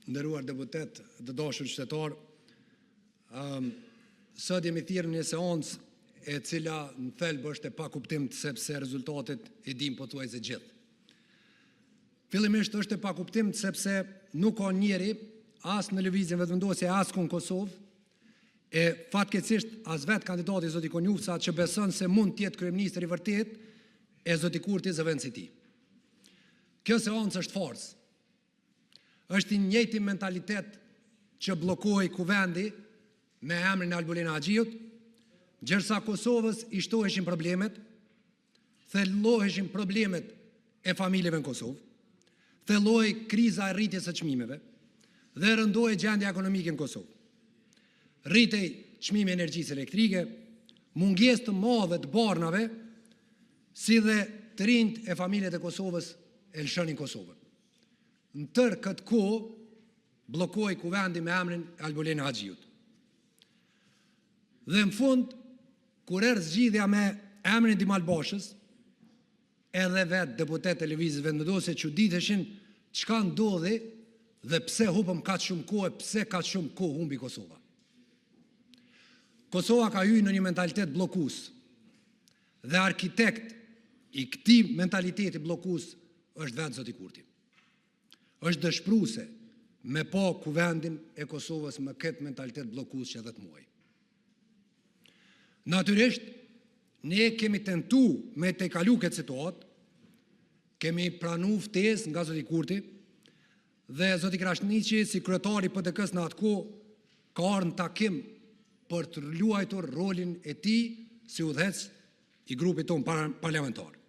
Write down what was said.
nderuar deputet, të dashur qytetar, sot jemi thirrur në një seancë e cila në thelb është e pakuptim sepse rezultatet e dim pothuajse gjithë. Fillimisht është e pakuptim sepse nuk ka njeri as në lëvizjen vetëvendosje as ku në Kosovë, e fatkeqësisht as vetë kandidati zoti Konjufsa që beson se mund të jetë kryeminist i vërtet e zoti Kurti zë vend si tij. Kjo seancë është farsë. Është i njëjti mentalitet që bllokoi kuvendi me emrin e Albulin Haxhiut, gjërsa Kosovës i shtoheshin problemet, thelloheshin problemet e familjeve në Kosovë, thellohej kriza e rritjes së çmimeve dhe rëndohej gjendja ekonomike në Kosovë. Rritej çmimi i energjisë elektrike, mungesë të madhe të barnave, si dhe të rinjt e familjet e Kosovës e lëshonin Kosovën. Në tërë këtë kohë bllokoi kuvendi me emrin e Albulin Haxhiut. Dhe në fund, kur erdhi zgjidhja me emrin e Dimal Bashës, edhe vetë deputet e lëvizjes vendosë çuditeshin çka ndodhi dhe pse hupëm kaq shumë kohë, pse kaq shumë kohë humbi Kosova. Kosova ka hyrë në një mentalitet bllokues. Dhe arkitekt i këtij mentaliteti bllokues është vetë zoti Kurti. Është dëshpëruese me pa kuvendin e Kosovës me këtë mentalitet bllokues që edhe të muaj. Natyrisht, ne kemi tentu me të kalu këtë situatë, kemi pranu ftesë nga zoti Kurti dhe zoti Krasniqi si kryetari i PDK-s në atë kohë ka ardhur në takim për të luajtur rolin e tij si udhëhec i grupit ton parlamentar.